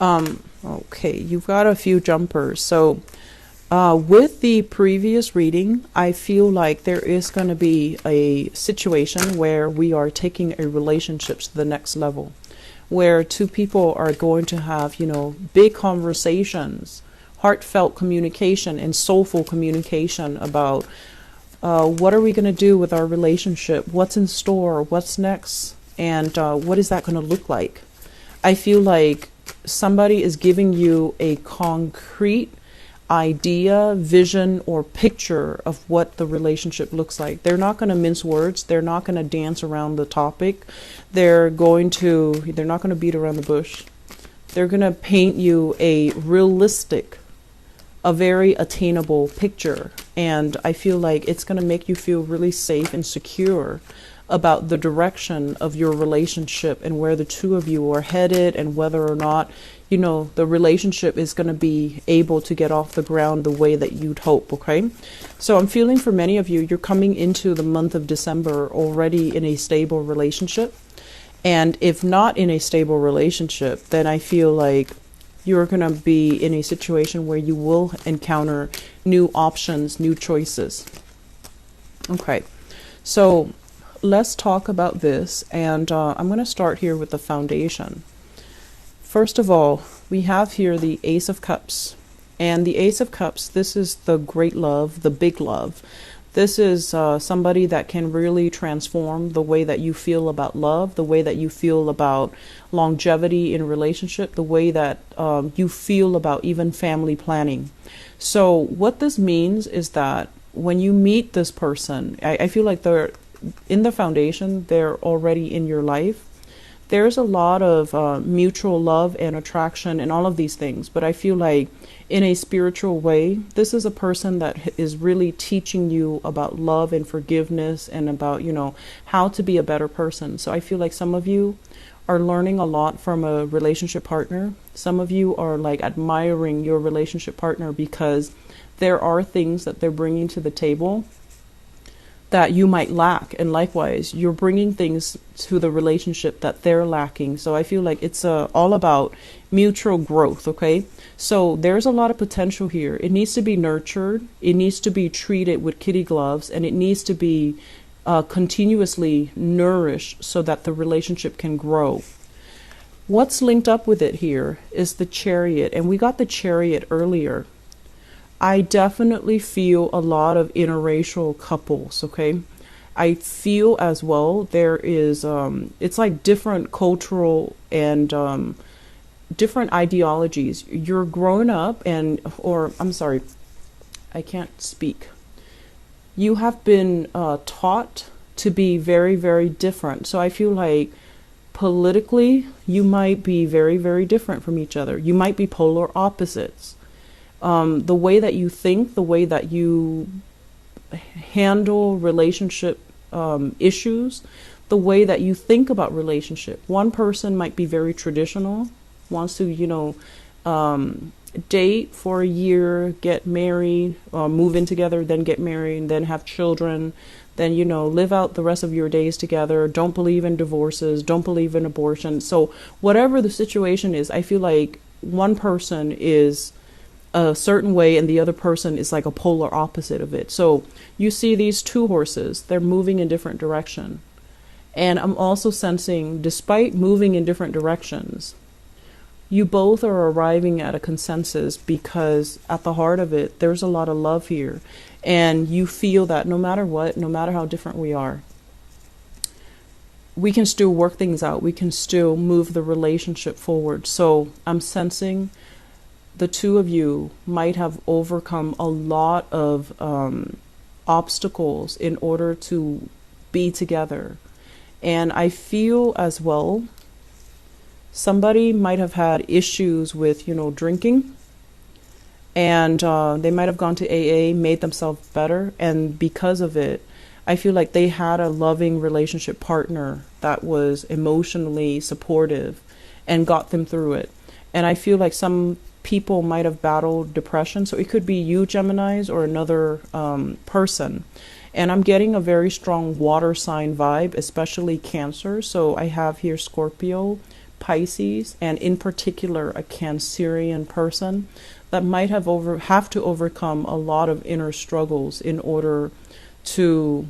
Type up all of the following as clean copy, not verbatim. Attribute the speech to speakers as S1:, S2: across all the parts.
S1: Okay, you've got a few jumpers. So, with the previous reading, I feel like there is going to be a situation where we are taking a relationship to the next level, where two people are going to have, big conversations, heartfelt communication, and soulful communication about what are we going to do with our relationship, what's in store, what's next, and what is that going to look like. I feel like somebody is giving you a concrete idea, vision, or picture of what the relationship looks like. They're not going to mince words. They're not going to dance around the topic. They're not going to beat around the bush. They're going to paint you a realistic, a very attainable picture. And I feel like it's going to make you feel really safe and secure about the direction of your relationship and where the two of you are headed, and whether or not, the relationship is going to be able to get off the ground the way that you'd hope. Okay. So I'm feeling for many of you, you're coming into the month of December already in a stable relationship. And if not in a stable relationship, then I feel like you're going to be in a situation where you will encounter new options, new choices. Okay. So let's talk about this, and I'm going to start here with the foundation. First of all, we have here the Ace of Cups, and the Ace of Cups, this is the great love, the big love. This is somebody that can really transform the way that you feel about love, the way that you feel about longevity in a relationship, the way that you feel about even family planning. So what this means is that when you meet this person, I feel like they're in the foundation, they're already in your life. There's a lot of mutual love and attraction and all of these things. But I feel like in a spiritual way, this is a person that is really teaching you about love and forgiveness and about, how to be a better person. So I feel like some of you are learning a lot from a relationship partner. Some of you are like admiring your relationship partner because there are things that they're bringing to the table that you might lack, and likewise you're bringing things to the relationship that they're lacking. So I feel like it's all about mutual growth. Okay, so there's a lot of potential here. It needs to be nurtured, it needs to be treated with kitty gloves, and it needs to be continuously nourished so that the relationship can grow. What's linked up with it here is the Chariot, and we got the Chariot earlier. I definitely feel a lot of interracial couples, okay? I feel as well there is, it's like different cultural and different ideologies. You're growing up I can't speak. You have been taught to be very, very different. So I feel like politically, you might be very, very different from each other. You might be polar opposites. The way that you think, the way that you handle relationship issues, the way that you think about relationship. One person might be very traditional, wants to, date for a year, get married, move in together, then get married, then have children, then, live out the rest of your days together, don't believe in divorces, don't believe in abortion. So whatever the situation is, I feel like one person is a certain way and the other person is like a polar opposite of it. So you see these two horses, they're moving in different direction. And I'm also sensing, despite moving in different directions, you both are arriving at a consensus, because at the heart of it, there's a lot of love here. And you feel that no matter what, no matter how different we are, we can still work things out. We can still move the relationship forward. So I'm sensing the two of you might have overcome a lot of obstacles in order to be together. And I feel as well, somebody might have had issues with, drinking. And they might have gone to AA, made themselves better. And because of it, I feel like they had a loving relationship partner that was emotionally supportive and got them through it. And I feel like some people might have battled depression. So it could be you, Geminis, or another person. And I'm getting a very strong water sign vibe, especially Cancer. So I have here Scorpio, Pisces, and in particular a Cancerian person that might have to overcome a lot of inner struggles in order to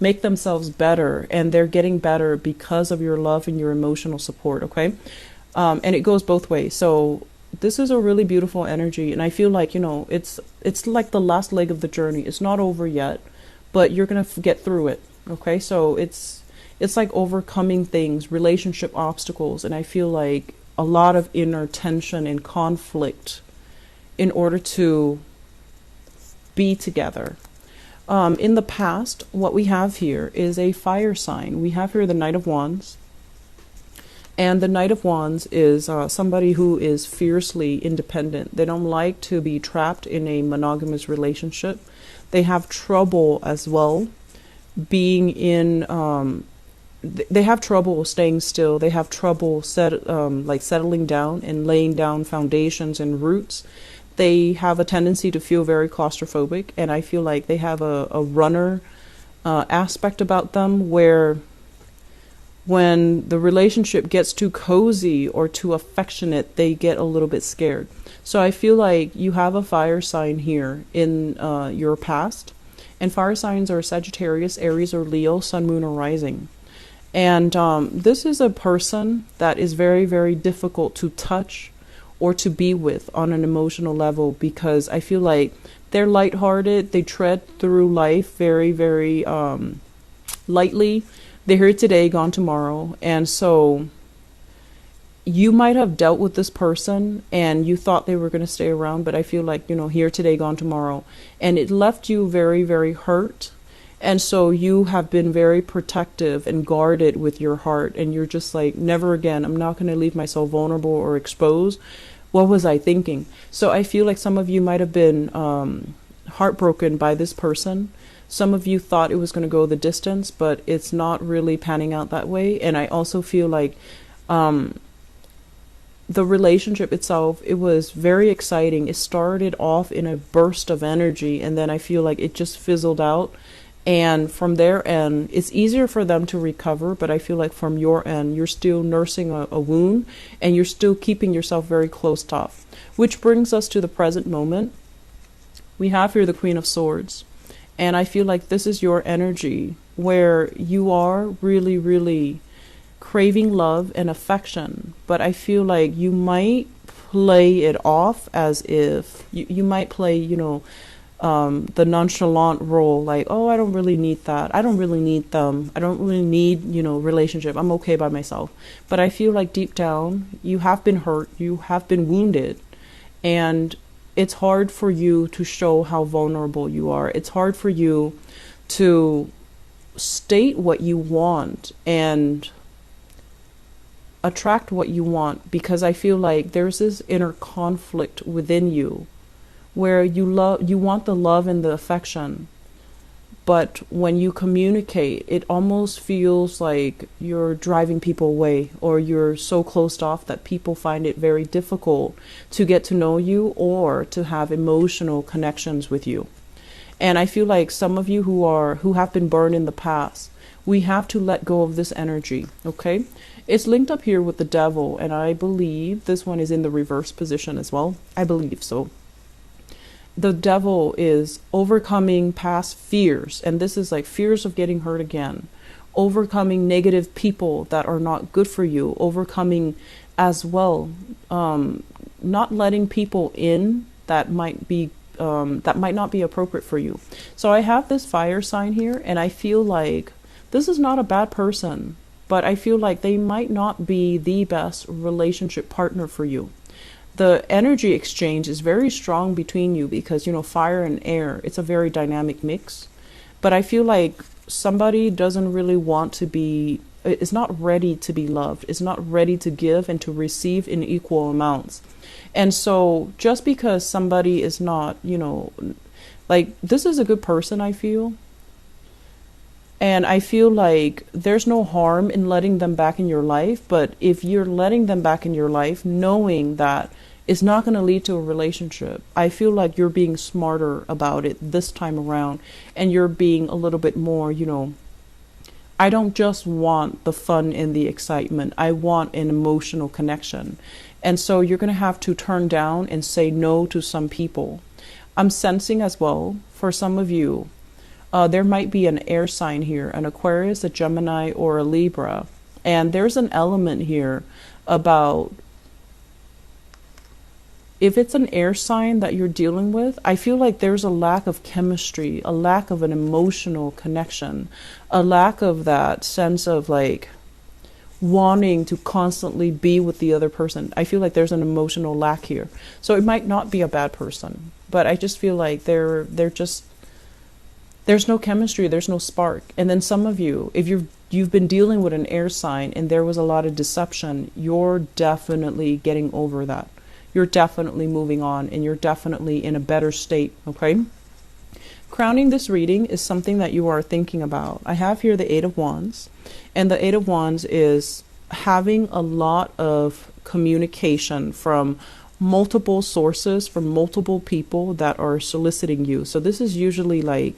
S1: make themselves better, and they're getting better because of your love and your emotional support. Okay. And it goes both ways. So this is a really beautiful energy, and I feel like, it's like the last leg of the journey. It's not over yet, but you're gonna get through it. Okay. So it's like overcoming things, relationship obstacles, and I feel like a lot of inner tension and conflict in order to be together. In the past, what we have here is a fire sign. We have here the Knight of Wands. And the Knight of Wands is somebody who is fiercely independent. They don't like to be trapped in a monogamous relationship. They have trouble as well being in, they have trouble staying still. They have trouble settling down and laying down foundations and roots. They have a tendency to feel very claustrophobic, and I feel like they have a runner aspect about them, where when the relationship gets too cozy or too affectionate, they get a little bit scared. So I feel like you have a fire sign here in your past, and fire signs are Sagittarius, Aries, or Leo, Sun, Moon, or Rising. And this is a person that is very, very difficult to touch or to be with on an emotional level, because I feel like they're lighthearted. They tread through life very, very lightly. They're here today, gone tomorrow. And so you might have dealt with this person and you thought they were going to stay around, but I feel like, here today, gone tomorrow. And it left you very, very hurt. And so you have been very protective and guarded with your heart. And you're just like, never again. I'm not going to leave myself vulnerable or exposed. What was I thinking? So I feel like some of you might have been heartbroken by this person. Some of you thought it was going to go the distance, but it's not really panning out that way. And I also feel like the relationship itself, it was very exciting. It started off in a burst of energy, and then I feel like it just fizzled out. And from their end, it's easier for them to recover, but I feel like from your end, you're still nursing a wound, and you're still keeping yourself very closed off. Which brings us to the present moment. We have here the Queen of Swords. And I feel like this is your energy, where you are really, really craving love and affection. But I feel like you might play it off as if you might play, the nonchalant role, like, oh, I don't really need that. I don't really need them. I don't really need, relationship. I'm okay by myself. But I feel like deep down, you have been hurt. You have been wounded. And it's hard for you to show how vulnerable you are. It's hard for you to state what you want and attract what you want, because I feel like there's this inner conflict within you where you want the love and the affection, but when you communicate, it almost feels like you're driving people away, or you're so closed off that people find it very difficult to get to know you or to have emotional connections with you. And I feel like some of you who have been burned in the past, we have to let go of this energy, okay? It's linked up here with the Devil, and I believe this one is in the reverse position as well. I believe so. The Devil is overcoming past fears, and this is like fears of getting hurt again, overcoming negative people that are not good for you, overcoming as well, not letting people in that might not be appropriate for you. So I have this fire sign here, and I feel like this is not a bad person, but I feel like they might not be the best relationship partner for you. The energy exchange is very strong between you because, fire and air, it's a very dynamic mix. But I feel like somebody doesn't really want to be, is not ready to be loved, is not ready to give and to receive in equal amounts. And so just because somebody is not, this is a good person, I feel. And I feel like there's no harm in letting them back in your life. But if you're letting them back in your life, knowing that it's not going to lead to a relationship, I feel like you're being smarter about it this time around. And you're being a little bit more, I don't just want the fun and the excitement. I want an emotional connection. And so you're going to have to turn down and say no to some people. I'm sensing as well, for some of you, there might be an air sign here, an Aquarius, a Gemini, or a Libra. And there's an element here about, if it's an air sign that you're dealing with, I feel like there's a lack of chemistry, a lack of an emotional connection, a lack of that sense of like wanting to constantly be with the other person. I feel like there's an emotional lack here. So it might not be a bad person, but I just feel like they're just, there's no chemistry, there's no spark. And then some of you, if you've been dealing with an air sign and there was a lot of deception, you're definitely getting over that. You're definitely moving on, and you're definitely in a better state, okay? Crowning this reading is something that you are thinking about. I have here the Eight of Wands, and the Eight of Wands is having a lot of communication from multiple sources, from multiple people that are soliciting you. So this is usually like,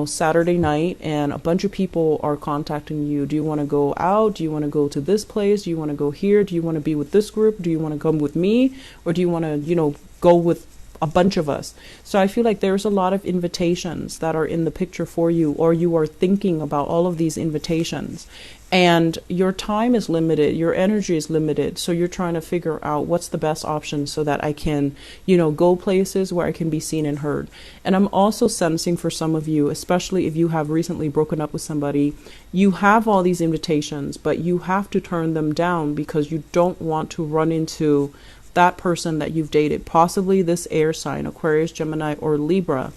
S1: Saturday night, and a bunch of people are contacting you. Do you want to go out? Do you want to go to this place? Do you want to go here? Do you want to be with this group? Do you want to come with me? Or do you want to, go with a bunch of us? So I feel like there's a lot of invitations that are in the picture for you, or you are thinking about all of these invitations, and your time is limited, your energy is limited. So you're trying to figure out what's the best option so that I can, go places where I can be seen and heard. And I'm also sensing for some of you, especially if you have recently broken up with somebody, you have all these invitations, but you have to turn them down because you don't want to run into that person that you've dated, possibly this air sign, Aquarius, Gemini, or Libra.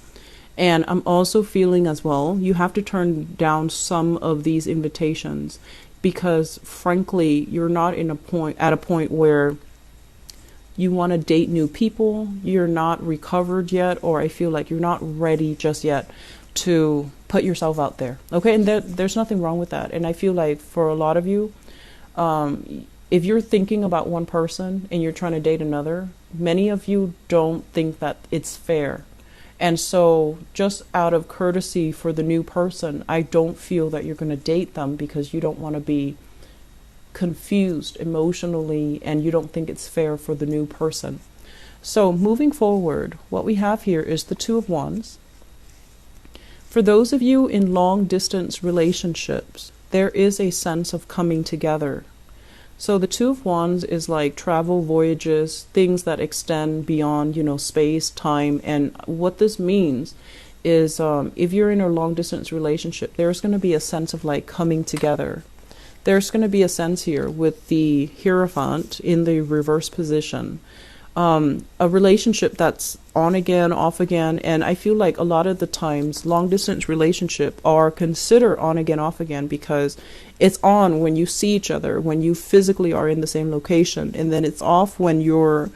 S1: And I'm also feeling as well, you have to turn down some of these invitations because frankly, you're not at a point where you want to date new people. You're not recovered yet, or I feel like you're not ready just yet to put yourself out there. Okay. And there's nothing wrong with that. And I feel like for a lot of you, if you're thinking about one person and you're trying to date another, many of you don't think that it's fair. And so just out of courtesy for the new person, I don't feel that you're going to date them because you don't want to be confused emotionally and you don't think it's fair for the new person. So moving forward, what we have here is the Two of Wands. For those of you in long distance relationships, there is a sense of coming together. So the Two of Wands is like travel, voyages, things that extend beyond, space, time. And what this means is if you're in a long distance relationship, there's going to be a sense of like coming together. There's going to be a sense here with the Hierophant in the reverse position. A relationship that's on again, off again. And I feel like a lot of the times long distance relationship are considered on again, off again, because it's on when you see each other, when you physically are in the same location, and then it's off when you're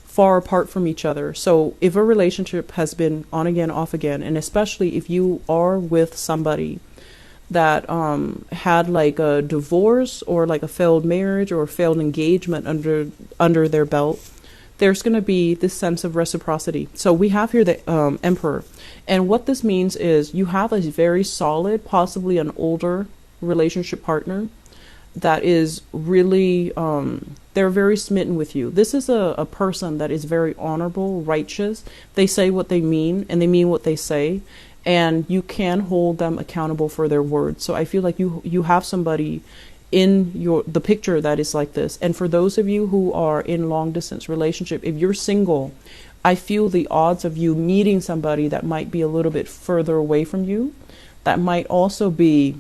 S1: far apart from each other. So if a relationship has been on again, off again, and especially if you are with somebody that had like a divorce or like a failed marriage or a failed engagement under their belt, there's going to be this sense of reciprocity. So we have here the Emperor. And what this means is you have a very solid, possibly an older relationship partner that is really, they're very smitten with you. This is a person that is very honorable, righteous. They say what they mean and they mean what they say. And you can hold them accountable for their words. So I feel like you have somebody in the picture that is like this. And for those of you who are in long distance relationship, if you're single, I feel the odds of you meeting somebody that might be a little bit further away from you, that might also be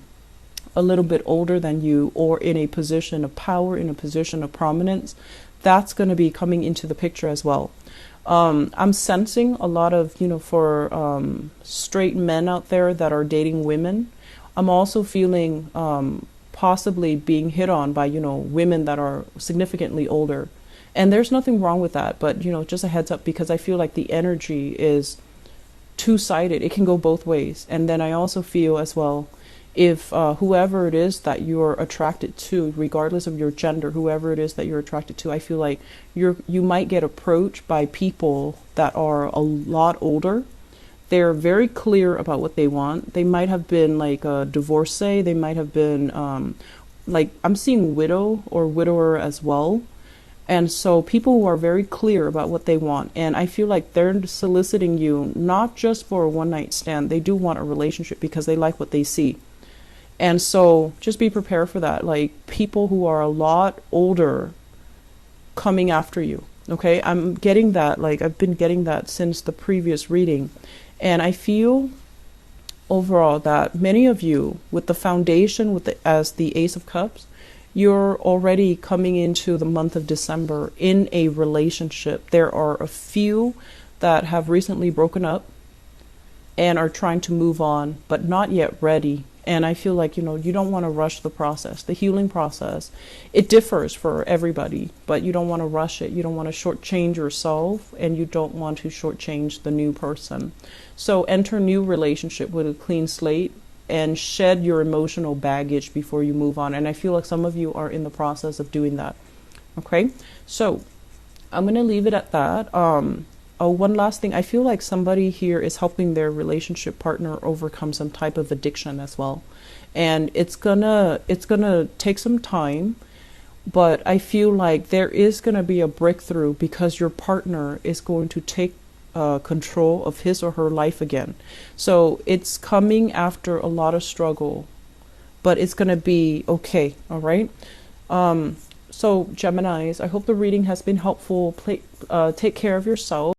S1: a little bit older than you, or in a position of power, in a position of prominence, that's going to be coming into the picture as well. I'm sensing a lot of, for straight men out there that are dating women. I'm also feeling possibly being hit on by, women that are significantly older. And there's nothing wrong with that, but, just a heads up, because I feel like the energy is two-sided. It can go both ways. And then I also feel as well, if whoever it is that you're attracted to, regardless of your gender, whoever it is that you're attracted to, I feel like you might get approached by people that are a lot older. they're very clear about what they want. They might have been like a divorcee. They might have been like, I'm seeing widow or widower as well. And so people who are very clear about what they want, and I feel like they're soliciting you not just for a one night stand. They do want a relationship because they like what they see. And so just be prepared for that. Like people who are a lot older coming after you. Okay, I'm getting that. Like I've been getting that since the previous reading. And I feel overall that many of you with the foundation with the as the Ace of Cups, you're already coming into the month of December in a relationship. There are a few that have recently broken up and are trying to move on, but not yet ready. And I feel like, you don't want to rush the process, the healing process. It differs for everybody, but you don't want to rush it. You don't want to shortchange yourself, and you don't want to shortchange the new person. So enter new relationship with a clean slate and shed your emotional baggage before you move on. And I feel like some of you are in the process of doing that. Okay, so I'm going to leave it at that. Oh, one last thing. I feel like somebody here is helping their relationship partner overcome some type of addiction as well. And it's gonna take some time, but I feel like there is gonna be a breakthrough because your partner is going to take control of his or her life again. So it's coming after a lot of struggle, but it's gonna be okay. All right. So Geminis, I hope the reading has been helpful. Take care of yourself.